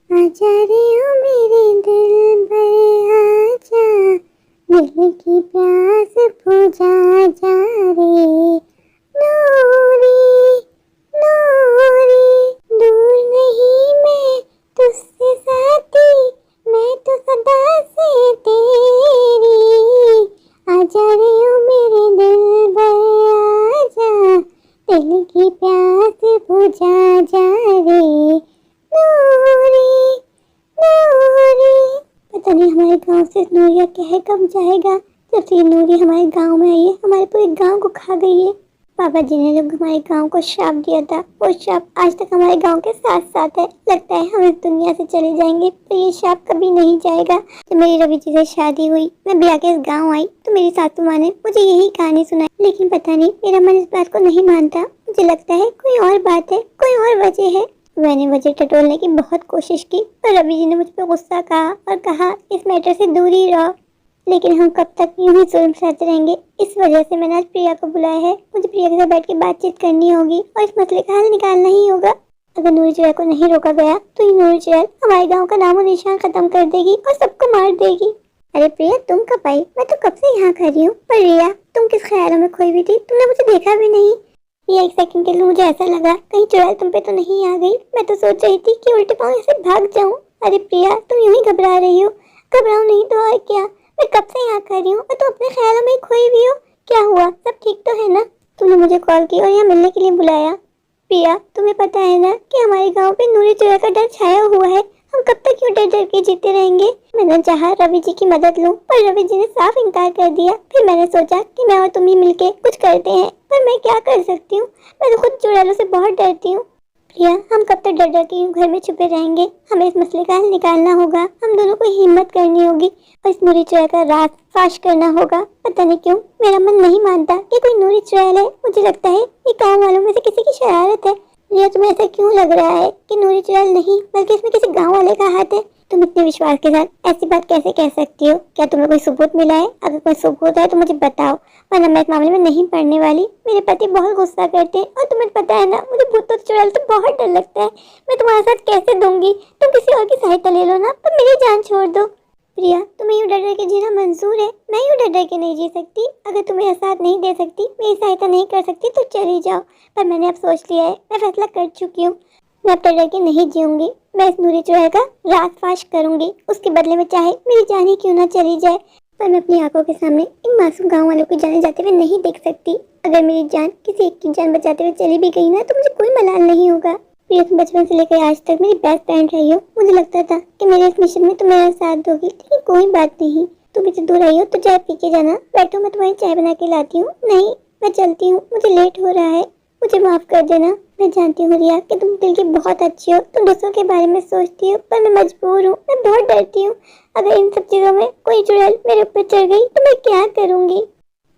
आजा रे ओ मेरे दिल भर आजा, दिल की प्यास बुझा जा रे। नूरी नूरी, दूर नहीं मैं तुझसे साथी, मैं तो सदा से तेरी। आजा रे ओ मेरे दिल भर आजा, दिल की प्यास बुझा जा रे। नूरी नूरी। पता नहीं हमारे गांव से नूरिया क्या है, कब जाएगा। जब से ये नूरी हमारे गांव में आई है, हमारे पूरे गांव को खा गई है। पापा जी ने जब हमारे गांव को श्राप दिया था, वो श्राप आज तक हमारे गांव के साथ साथ है। लगता है हम इस दुनिया से चले जाएंगे, पर ये श्राप कभी नहीं जाएगा। जब मेरी रवि जी से शादी हुई, मैं ब्याह के इस गाँव आई, तो मेरी सासू माँ ने मुझे यही कहानी सुनाई। लेकिन पता नहीं मेरा मन इस बात को नहीं मानता। मुझे लगता है कोई और बात है, कोई और वजह है। मैंने वजह टटोलने की बहुत कोशिश की, पर रवि जी ने मुझ पर गुस्सा कहा और कहा इस मैटर से दूर ही रहो। लेकिन हम कब तक यूं ही जुल्म सहते रहेंगे। इस वजह से मैंने आज प्रिया को बुलाया है। मुझे प्रिया के साथ बैठ के बातचीत करनी होगी और इस मसले का हल निकालना ही होगा। अगर नूरी चुड़ैल को नहीं रोका गया तो ये नूरी चुड़ैल हमारे गाँव का नामो निशान खत्म कर देगी और सबको मार देगी। अरे प्रिया, तुम कब आई? मैं तो कब से यहाँ खड़ी हूँ। पर रिया, तुम किस ख्यालों में खोई हुई थी? तुमने मुझे देखा भी नहीं। ये एक सेकंड के लिए मुझे ऐसा लगा कहीं चुड़ैल तुम पे तो नहीं आ गई। मैं तो सोच रही थी कि उल्टे पांव ऐसे भाग जाऊं। अरे प्रिया, तुम यूं ही घबरा रही हो। घबराओ नहीं तो और क्या। मैं कब से यहाँ खड़ी हूँ और तुम अपने ख्यालों में खोई हुई हो। क्या हुआ? सब ठीक तो है ना? तुमने मुझे कॉल की और यहाँ मिलने के लिए बुलाया। प्रिया, तुम्हें पता है ना कि हमारे गाँव पे नूरी चुड़ैल का डर छाया हुआ है। हम कब तक क्यों डर डर के जीते रहेंगे। मैंने चाहा रवि जी की मदद लूं, पर रवि जी ने साफ इनकार कर दिया। फिर मैंने सोचा कि मैं और तुम ही मिलके कुछ करते हैं, पर मैं क्या कर सकती हूँ। मैं तो खुद चुड़ैलों से बहुत डरती हूँ। प्रिया, हम कब तक डर डर के यूं घर में छुपे रहेंगे। हमें इस मसले का हल निकालना होगा। हम दोनों को हिम्मत करनी होगी और इस नूरी चुड़ैल का राज फाश करना होगा। पता नहीं क्यों मेरा मन नहीं मानता कि कोई नूरी चुड़ैल है। मुझे लगता है ये गाँव वालों में से किसी की शरारत है। ये तुम्हें ऐसा क्यों लग रहा है कि नूरी चुड़ैल नहीं बल्कि इसमें किसी गांव वाले का हाथ है? तुम इतने विश्वास के साथ ऐसी बात कैसे कह सकती हो? क्या तुम्हें कोई सबूत मिला है? अगर कोई सबूत है तो मुझे बताओ, वरना मैं इस मामले में नहीं पड़ने वाली। मेरे पति बहुत गुस्सा करते हैं और तुम्हें पता है ना, मुझे भूतों चुड़ैल तो बहुत डर लगता है। मैं तुम्हारे साथ कैसे दूंगी? तुम किसी और की सहायता ले लो ना, पर मेरी जान छोड़ दो। प्रिया, तुम्हें यूं डर डर के जीना मंजूर है। मैं यूं डर डर के नहीं जी सकती। अगर तुम मेरा साथ नहीं दे सकती, मेरी सहायता नहीं कर सकती तो चली जाओ। पर मैंने अब सोच लिया है, मैं फैसला कर चुकी हूँ। मैं अब डर डर के नहीं जीऊंगी। मैं इस नूरी चुड़ैल का राज फाश करूंगी। उसके बदले में चाहे मेरी जान ही क्यों ना चली जाए, पर मैं अपनी आंखों के सामने इन मासूम गाँव वालों को जाने जाते हुए नहीं देख सकती। अगर मेरी जान किसी एक की जान बचाते हुए चली भी गई ना, तो मुझे कोई मलाल नहीं होगा। प्रिया, तुम बचपन से लेकर आज तक मेरी बेस्ट फ्रेंड रही हो। मुझे लगता था कि मेरे इस मिशन में तुम मेरा साथ दोगी, लेकिन कोई बात नहीं। तुम इतनी दूर आई हो तो चाय पी के जाना। बैठो, मैं तुम्हारी चाय बना के लाती हूँ। नहीं, मैं चलती हूँ, मुझे लेट हो रहा है। मुझे माफ कर देना। मैं जानती हूँ रिया कि तुम दिल की बहुत अच्छी हो, तुम दूसरों के बारे में सोचती हो, पर मैं मजबूर हूँ। मैं बहुत डरती हूँ। अगर इन सब चीजों में कोई चुड़ैल मेरे ऊपर चढ़ गई तो मैं क्या करूँगी?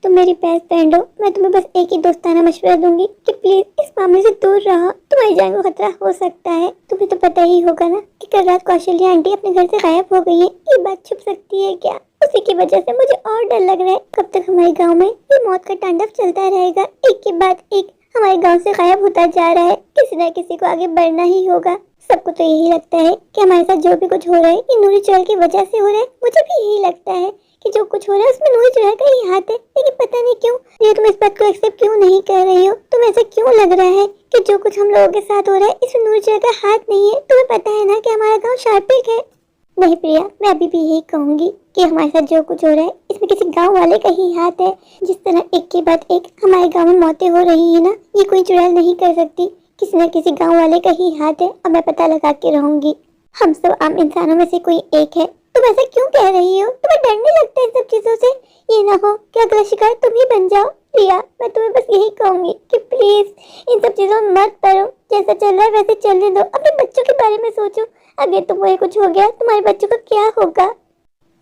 तुम मेरी बेस्ट फ्रेंड हो। मैं तुम्हें बस एक ही दोस्ताना मशवरा दूंगी कि प्लीज इस मामले से दूर रहो। तुम्हारी जान को खतरा हो सकता है। तुम्हें तो पता ही होगा ना कि कल रात कौशल्या आंटी अपने घर से गायब हो गई है। ये बात छुप सकती है क्या? उसी की वजह से मुझे और डर लग रहा है। कब तक हमारे गाँव में ये मौत का तांडव चलता रहेगा? एक के बाद एक हमारे गाँव से गायब होता जा रहा है। किसी न किसी को आगे बढ़ना ही होगा। सबको तो यही लगता है कि हमारे साथ जो भी कुछ हो रहा है ये नूरी चुड़ैल की वजह से हो रहा है। मुझे भी यही लगता है कि जो कुछ हो रहा है उसमें नूरी चुड़ैल का ही हाथ है। लेकिन पता नहीं क्यों ये तुम इस बात को एक्सेप्ट क्यों नहीं कर रही हो? तुम ऐसा क्यों लग रहा है कि जो कुछ हम लोगों के साथ हो रहा है इसमें नूरी चुड़ैल का हाथ नहीं है? तुम्हें पता है ना कि हमारा गाँव शार्पिक है। नहीं प्रिया, मैं अभी भी यही कहूंगी कि हमारे साथ जो कुछ हो रहा है इसमें किसी गांव वाले का ही हाथ है। जिस तरह एक के बाद एक हमारे गांव में मौतें हो रही है ना, ये कोई चुड़ैल नहीं कर सकती। किसी न किसी गांव वाले का ही हाथ है और मैं पता लगा के रहूंगी। हम सब आम इंसानों में से कोई एक है। तुम ऐसा क्यों कह रही हो? तुम्हें डर नहीं लगता इन सब चीजों से? ये ना हो कि अगला शिकार तुम ही बन जाओ। प्रिया, मैं तुम्हें बस यही कहूंगी कि प्लीज इन सब चीजों में मत पड़ो। जैसा चल रहा है वैसे चलने दो। अपने बच्चों के बारे में सोचो। अगर तुम्हें कुछ हो गया तुम्हारे बच्चों का क्या होगा?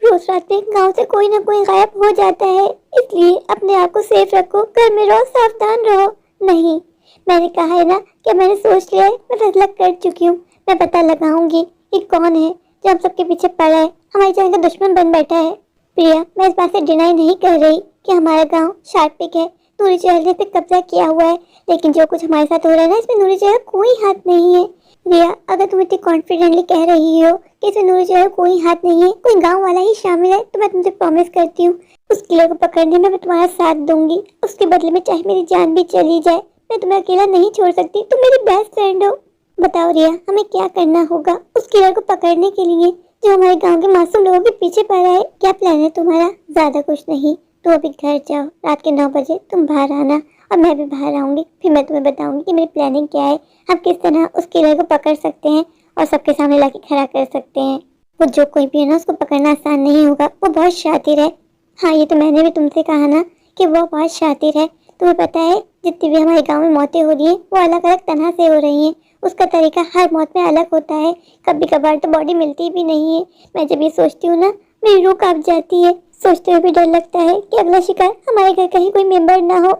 रोज रात में गांव से कोई ना कोई गायब हो जाता है, इसलिए अपने आप को सेफ रखो, घर में रहो, सावधान रहो। नहीं, मैंने कहा है ना कि मैंने सोच लिया है, मैं फैसला कर चुकी हूँ। मैं पता लगाऊंगी कि कौन है जो हम सबके पीछे पड़ा है, हमारी जान का दुश्मन बन बैठा है। प्रिया, मैं इस बात से डिनाई नहीं कर रही कि हमारा गांव शार्पिक है, नूरी चहल ने पे कब्जा किया हुआ है, लेकिन जो कुछ हमारे साथ हो रहा है ना, इसमें नूरी चहल कोई हाथ नहीं है। रिया, अगर तुम इतनी कॉन्फिडेंटली कह रही हो कि इसमें नूरी चहल कोई हाथ नहीं है, कोई गांव वाला ही शामिल है, तो मैं तुमसे प्रॉमिस करती हूँ उस किले को पकड़ने में मैं तुम्हारा साथ दूंगी। उसके बदले में चाहे मेरी जान भी चली जाए, मैं तुम्हें अकेला नहीं छोड़ सकती। तुम मेरी बेस्ट फ्रेंड हो। बताओ रिया, हमें क्या करना होगा उस किलर को पकड़ने के लिए जो हमारे गांव के मासूम लोगों के पीछे पड़ा है? क्या प्लान है तुम्हारा? ज्यादा कुछ नहीं, तो अभी घर जाओ, रात के 9 बजे तुम बाहर आना और मैं भी बाहर आऊंगी, फिर मैं तुम्हें बताऊंगी कि मेरी प्लानिंग क्या है, हम किस तरह उस किलर को पकड़ सकते हैं और सबके सामने लाके खड़ा कर सकते हैं। वो जो कोई भी है ना, उसको पकड़ना आसान नहीं होगा, वो बहुत शातिर है। हाँ, ये तो मैंने भी तुमसे कहा ना कि वो बहुत शातिर है। तुम्हें पता है जितनी भी हमारे गांव में मौतें हो रही हैं वो अलग अलग तरह से हो रही हैं, उसका तरीका हर मौत में अलग होता है। कभी कभार तो बॉडी मिलती भी नहीं है। मैं जब ये सोचती हूँ ना, मेरी रूह कांप जाती है। सोचते हुए भी डर लगता है कि अगला शिकार हमारे घर कहीं कोई मेंबर ना हो।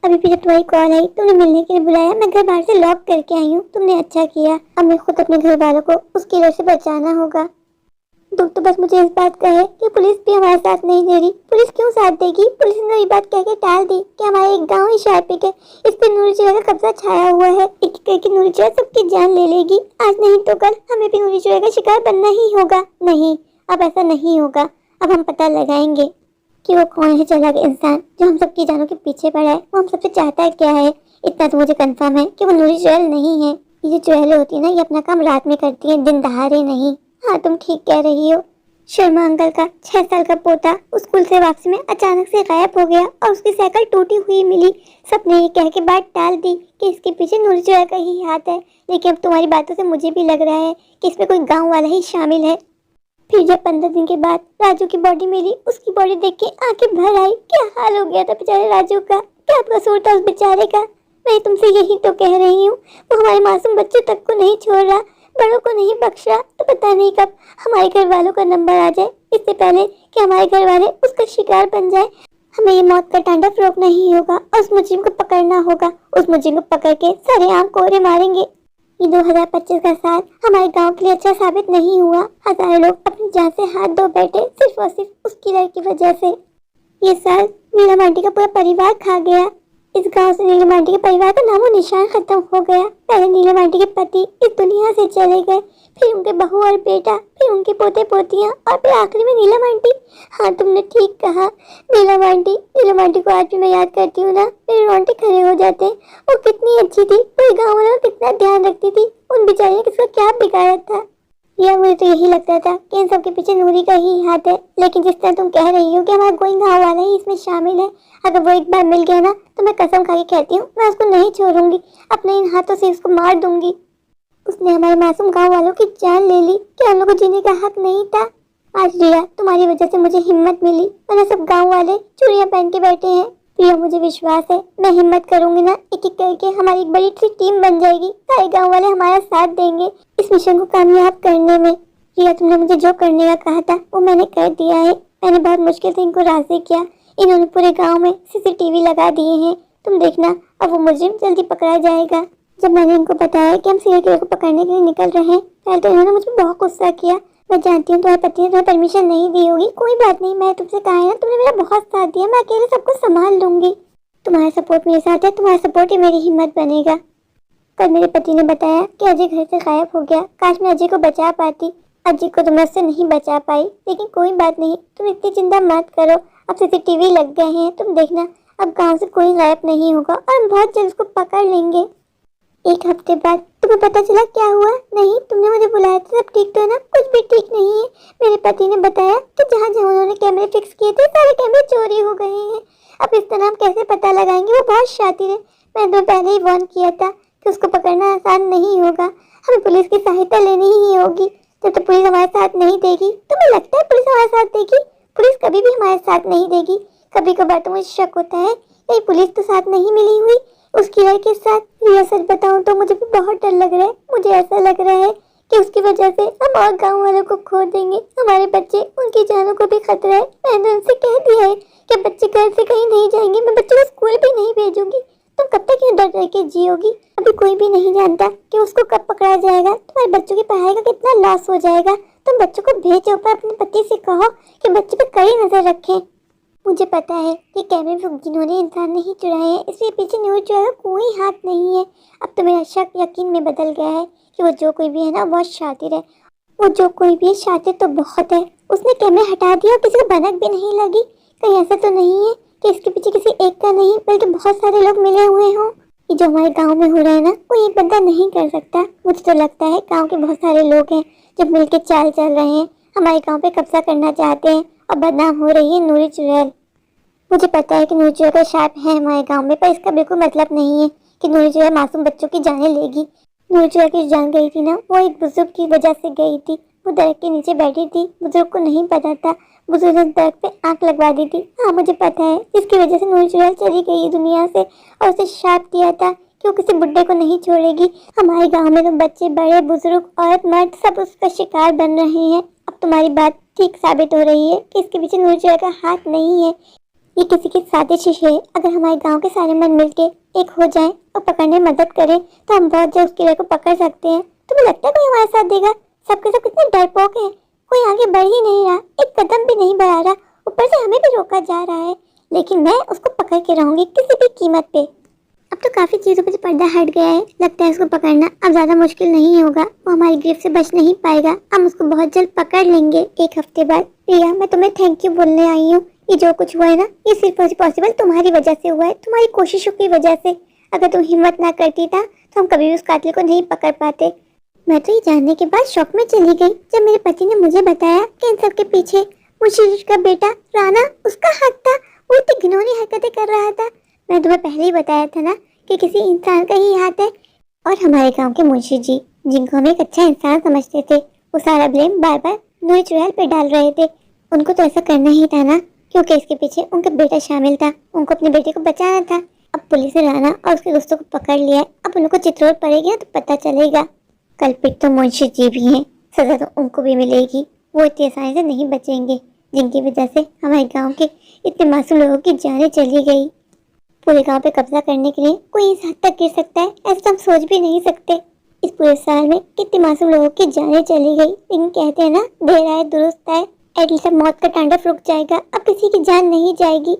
अभी भी जब तुम्हारी कॉल आई, तुमने मिलने के लिए बुलाया, मैं घर बाहर से लॉक करके आई हूँ। तुमने अच्छा किया। अब मैं खुद अपने घर वालों को उस किलर से बचाना होगा। दुख तो बस मुझे इस बात का है कि पुलिस भी हमारे साथ नहीं दे रही। पुलिस क्यों साथ देगी? पुलिस ने ये बात कह के टाल दी कि हमारे एक गांव ही शार्पिक है, इस पे नूरी चुरा का कब्जा छाया हुआ है, एक करके नूरी चुरा सबकी जान ले लेगी। आज नहीं तो कल हमें भी नूरी चुरा का शिकार बनना ही होगा। नहीं, अब ऐसा नहीं होगा। अब हम पता लगाएंगे कि वो कौन है चालाक इंसान जो हम सबकी जानों के पीछे पड़ा है। वो हम सबसे चाहता है क्या है? इतना तो मुझे कंफर्म है कि वो नूरी चुड़ैल नहीं है। ये जो चुड़ैलें होती है ना, ये अपना काम रात में करती है, दिन दहाड़े नहीं। हाँ, तुम ठीक कह रही हो। शर्मा अंकल का 6 साल का पोता स्कूल से वापसी में अचानक से गायब हो गया और उसकी साइकिल टूटी हुई मिली। सबने ये कह के बात टाल दी कि इसके पीछे नूरी चुड़ैल का ही हाथ है, लेकिन अब तुम्हारी बातों से मुझे भी लग रहा है कि इसमें कोई गाँव वाला ही शामिल है। फिर जब 15 दिन के बाद राजू की बॉडी मिली, उसकी बॉडी देख के आंखें भर आई। क्या हाल हो गया था बेचारे राजू का, क्या कसूर था उस बेचारे का? मैं तुमसे यही तो कह रही हूँ, वो हमारे मासूम बच्चों तक को नहीं छोड़ रहा, बड़ों को नहीं बख्श रहा। तो पता नहीं कब हमारे घर वालों का नंबर आ जाए, इससे पहले कि हमारे घर वाले उसका शिकार बन जाए। हमें ये मौत का तांडव रोकना ही होगा और उस मुजरिम को पकड़ना होगा। उस मुजरिम को पकड़ के सरेआम कोड़े मारेंगे। ये 2025 का साल हमारे गांव के लिए अच्छा साबित नहीं हुआ। हजारों लोग अपनी जान से हाथ धो बैठे सिर्फ और सिर्फ उस किलर की वजह से। ये साल नीलम आंटी का पूरा परिवार खा गया। इस गांव से नीलम आंटी के परिवार का नामो निशान खत्म हो गया। पहले नीलम आंटी के पति इस दुनिया से चले गए, फिर उनके बहू और बेटा, फिर उनके पोते पोतियां और फिर आखिरी में नीलम आंटी। हाँ, तुमने ठीक कहा, नीलम आंटी। नीलम आंटी को आज भी मैं याद करती हूँ ना, मेरे रोंगटे खड़े हो जाते। वो कितनी अच्छी थी, पूरे गाँव वालों का कितना ध्यान रखती थी। उन बेचारी ने किसका क्या बिगाड़ा था? या मुझे तो यही लगता था कि इन सब के पीछे नूरी का ही हाथ है। लेकिन जिस तरह तुम कह रही हो कि हमारा कोई गाँव वाला ही इसमें शामिल है, अगर वो एक बार मिल गया ना, तो मैं कसम खा के कहती हूँ मैं उसको नहीं छोड़ूंगी, अपने इन हाथों से उसको मार दूंगी। उसने हमारे मासूम गाँव वालों की जान ले ली, क्या हम लोग को जीने का हक नहीं था? आज रिया, तुम्हारी वजह से मुझे हिम्मत मिली, वरना सब गाँव वाले चूड़ियां पहन के बैठे हैं। प्रिया, मुझे विश्वास है मैं हिम्मत करूंगी ना, एक एक करके हमारी एक बड़ी सी टीम बन जाएगी। सारे गांव वाले हमारा साथ देंगे इस मिशन को कामयाब करने में। प्रिया, तुमने मुझे जो करने का कहा था वो मैंने कर दिया है। मैंने बहुत मुश्किल से इनको राजी किया। इन्होंने पूरे गाँव में CCTV लगा दिए हैं। तुम देखना, अब वो मुजरिम जल्दी पकड़ा जाएगा। जब मैंने इनको बताया कि हम सीरियल किलर को पकड़ने के लिए निकल रहे हैं, पहले तो इन्होंने मुझे बहुत गुस्सा किया। मैं जानती हूँ तुम्हारे पति ने तुम्हें परमिशन नहीं दी होगी, कोई बात नहीं, मैं तुमसे कहा है ना, तुमने मेरा बहुत साथ दिया, मैं अकेले सबको संभाल लूंगी। तुम्हारा सपोर्ट मेरे साथ है, तुम्हारा सपोर्ट ही मेरी हिम्मत बनेगा। कल मेरे पति ने बताया कि अजय घर से गायब हो गया। काश मैं अजय को बचा पाती। अजय को तो मैं उससे नहीं बचा पाई, लेकिन कोई बात नहीं, तुम इतनी चिंता मत करो। अब CCTV लग गए हैं, तुम देखना, अब गाँव से कोई गायब नहीं होगा और हम बहुत जल्द उसको पकड़ लेंगे। 1 हफ्ते बाद तुम्हें पता चला क्या हुआ? नहीं, तुमने मुझे बुलाया था, सब ठीक तो है ना? कुछ भी ठीक नहीं है। मेरे पति ने बताया कि जहाँ जहाँ उन्होंने कैमरे फिक्स किए थे, सारे कैमरे चोरी हो गए हैं। अब इस तरह हम कैसे पता लगाएंगे? वो बहुत शातिर है। मैंने तो पहले ही वार्न किया था कि उसको पकड़ना आसान नहीं होगा, हमें पुलिस की सहायता लेनी ही होगी। जब तक पुलिस हमारे साथ नहीं देगी, तुम्हें लगता है पुलिस हमारे साथ देगी? पुलिस कभी भी हमारे साथ नहीं देगी। कभी कभार तो मुझे शक होता है कहीं पुलिस तो साथ नहीं मिली हुई उस किलर के साथ। रिया, सच बताऊं तो मुझे भी बहुत डर लग रहा है। मुझे ऐसा लग रहा है कि उसकी वजह से हम और गांव वालों को खो देंगे। हमारे बच्चे, उनकी जानों को भी खतरा है। मैंने उनसे कह दिया है कि बच्चे घर से कहीं नहीं जाएंगे, मैं बच्चों को स्कूल भी नहीं भेजूंगी। तुम कब तक यूं डर रह के जियोगी? अभी कोई भी नहीं जानता कि उसको कब पकड़ा जाएगा। तुम्हारे बच्चों की पढ़ाई का कितना लॉस हो जाएगा। तुम बच्चों को भेजो, पर अपने पति से कहो कि बच्चों पर कड़ी नजर रखें। मुझे पता है कि कैमरे में जिन्होंने इंसान नहीं चुराए हैं, इसलिए पीछे न्यूज़ चुराए का कोई हाथ नहीं है। अब तो मेरा शक यकीन में बदल गया है कि वो जो कोई भी है ना, बहुत शातिर है। वो जो कोई भी है शातिर तो बहुत है। उसने कैमरे हटा दिया और किसी को भनक भी नहीं लगी। कहीं ऐसा तो नहीं है कि इसके पीछे किसी एक का नहीं बल्कि बहुत सारे लोग मिले हुए हों। ये जो हमारे गांव में हो रहा है ना, वो एक बंदा नहीं कर सकता। मुझे तो लगता है गांव के बहुत सारे लोग हैं जो मिलकर चाल चल रहे हैं, हमारे गांव पे कब्जा करना चाहते हैं और बदनाम हो रही है नूरी चुड़ैल। मुझे पता है कि नूरी चुड़ैल का शाप है हमारे गांव में, पर इसका बिल्कुल मतलब नहीं है कि नूरी चुड़ैल मासूम बच्चों की जानें लेगी। नूरी चुड़ैल की जान गई थी ना, वो एक बुजुर्ग की वजह से गई थी। वो दरख्त के नीचे बैठी थी, बुजुर्ग को नहीं पता था। बुजुर्ग ने दरख्त पे आंख लगवा दी थी। हाँ, मुझे पता है, इसकी वजह से नूरी चुड़ैल चली गई दुनिया से और उसे शाप दिया था कि वो किसी बुड्ढे को नहीं छोड़ेगी। हमारे गांव में तो बच्चे, बड़े, बुजुर्ग, औरत, मर्द सब उसका शिकार बन रहे हैं। अब तुम्हारी बात ठीक साबित हो रही है कि इसके पीछे नूरी चुड़ैल का हाथ नहीं है, ये किसी की साजिश है। अगर हमारे गांव के सारे मर्द मिलके एक हो जाएं और पकड़ने में मदद करें तो हम बहुत जल्द उसकी को पकड़ सकते हैं। तुम्हें लगता है कोई हमारे साथ देगा? सबके सब कितने डरपोक हैं, कोई आगे बढ़ ही नहीं रहा, एक कदम भी नहीं बढ़ा रहा। ऊपर से हमें भी रोका जा रहा है, लेकिन मैं उसको पकड़ के रहूंगी किसी भी कीमत पे। अब तो काफी चीजों पर पर्दा हट गया है, लगता है उसको पकड़ना अब ज्यादा मुश्किल नहीं होगा। वो हमारी गिरफ्त से बच नहीं पाएगा, हम उसको बहुत जल्द पकड़ लेंगे। एक हफ्ते बाद। प्रिया, मैं तुम्हें थैंक यू बोलने आई हूँ। ये जो कुछ हुआ है ना, ये सिर्फ पॉसिबल तुम्हारी वजह से हुआ है, तुम्हारी कोशिशों की वजह से। अगर तुम हिम्मत ना करती था तो हम कभी भी उस कातिल को नहीं पकड़ पाते। मैं तो ये जानने के बाद शौक में चली गई जब मेरे पति ने मुझे बताया कि इन सब के पीछे मुंशी का बेटा राणा, उसका हाथ था। वो इतनी घिनौनी हरकतें कर रहा था। मैं तुम्हें पहले ही बताया था ना कि किसी इंसान का ही हाथ है। और हमारे गांव के मुंशी जी, जिनको हम एक अच्छा इंसान समझते थे, वो सारा ब्लेम बार बार नूरी चुड़ैल पे डाल रहे थे। उनको तो ऐसा करना ही था ना, क्योंकि इसके पीछे उनका बेटा शामिल था। उनको अपने बेटे को बचाना था। अब पुलिस ने राणा और उसके दोस्तों को पकड़ लिया है। अब उनको चित्रोड़ पड़ेगी तो पता चलेगा। कल्पित तो मुंशी जी भी हैं, सजा तो उनको भी मिलेगी। वो इतनी आसानी से नहीं बचेंगे, जिनकी वजह से हमारे गांव के इतने मासूम लोगों की जानें चली गई। पूरे गांव पे कब्जा करने के लिए कोई इस हद तक गिर सकता है, ऐसा तो हम सोच भी नहीं सकते। इस पूरे साल में कितने मासूम लोगों की जानें चली गई, लेकिन कहते हैं ना, देर आए दुरुस्त आए। एटलीस्ट मौत का तांडव रुक जाएगा, अब किसी की जान नहीं जाएगी।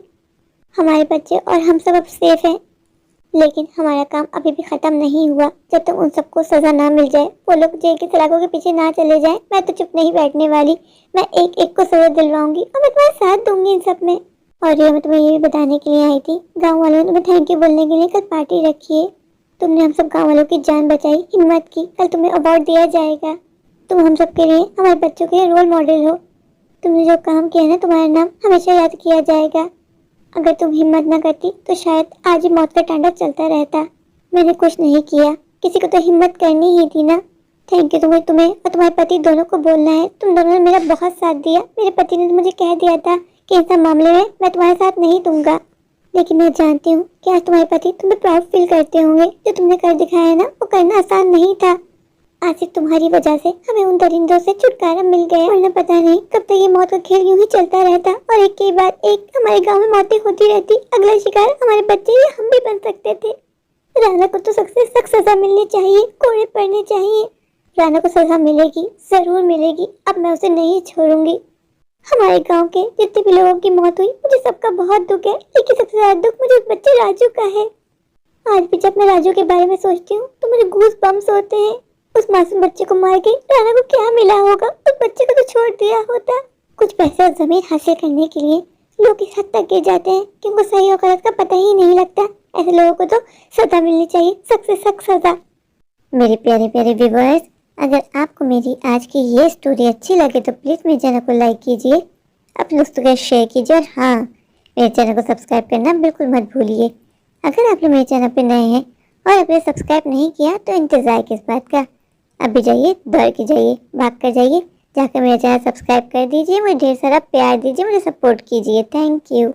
हमारे बच्चे और हम सब अब सेफ हैं, लेकिन हमारा काम अभी भी खत्म नहीं हुआ। जब तक उन सबको सजा ना मिल जाए, वो लोग जेल की सलाखों के पीछे ना चले जाएं, मैं तो चुप नहीं बैठने वाली। मैं एक एक को सजा दिलवाऊंगी और मैं तुम्हारा साथ दूंगी इन सब में। और ये मैं तुम्हें ये भी बताने के लिए आई थी, गांव वालों ने तुम्हें थैंक यू बोलने के लिए कल पार्टी रखी है। तुमने हम सब गांव वालों की जान बचाई, हिम्मत की। कल तुम्हें अवार्ड दिया जाएगा। तुम हम सब के लिए, हमारे बच्चों के लिए रोल मॉडल हो। तुमने जो काम किया ना, तुम्हारा नाम हमेशा याद किया जाएगा। अगर तुम हिम्मत न करती तो शायद आज ही मौत का तांडव चलता रहता। मैंने कुछ नहीं किया, किसी को तो हिम्मत करनी ही थी ना। थैंक यू तुम्हें और तुम्हारे पति दोनों को बोलना है। तुम दोनों ने मेरा बहुत साथ दिया। मेरे पति ने मुझे कह दिया था कि इस मामले में मैं तुम्हारे साथ नहीं दूंगा, लेकिन मैं जानती हूँ कि आज तुम्हारे पति तुम्हें प्राउड फील करते होंगे। जो तुमने कर दिखाया है ना, वो करना आसान नहीं था। आज सिर्फ तुम्हारी वजह से हमें उन दरिंदों से छुटकारा मिल गया, वरना पता नहीं कब तक ये मौत का खेल यूं ही चलता रहता और एक के बाद एक हमारे गांव में मौतें होती रहती। अगला शिकार हमारे बच्चे या हम भी बन सकते थे। राणा को तो सख्त से सख्त सजा मिलनी चाहिए, कोड़े पड़ने चाहिए। राणा को सजा मिलेगी, जरूर मिलेगी। अब मैं उसे नहीं छोड़ूंगी। हमारे गांव के जितने भी लोगों की मौत हुई, मुझे सबका बहुत दुख है, लेकिन सबसे ज्यादा दुख मुझे उस बच्चे राजू का है। आज भी जब मैं राजू के बारे में सोचती हूँ तो मुझे गूज़ बम्स होते हैं। उस मासूम बच्चे को मार के राणा को क्या मिला होगा? उस बच्चे को तो छोड़ दिया होता। कुछ पैसे और जमीन हासिल करने के लिए लोग इस हद तक गिर जाते हैं कि उनको सही और गलत का पता ही नहीं लगता। ऐसे लोगों को तो सजा मिलनी चाहिए, सख्त से सख्त सजा। मेरे प्यारे प्यारे व्यूअर्स, अगर आपको मेरी आज की ये स्टोरी अच्छी लगे तो प्लीज़ मेरे चैनल को लाइक कीजिए, अपने दोस्तों के शेयर कीजिए और हाँ, मेरे चैनल को सब्सक्राइब करना बिल्कुल मत भूलिए। अगर आप लोग मेरे चैनल पर नए हैं और आपने सब्सक्राइब नहीं किया तो इंतज़ार किस बात का? अभी जाइए, दौड़ के जाइए, भाग कर जाइए, जाकर मेरा चैनल सब्सक्राइब कर दीजिए, मुझे ढेर सारा प्यार दीजिए, मुझे सपोर्ट कीजिए। Thank you.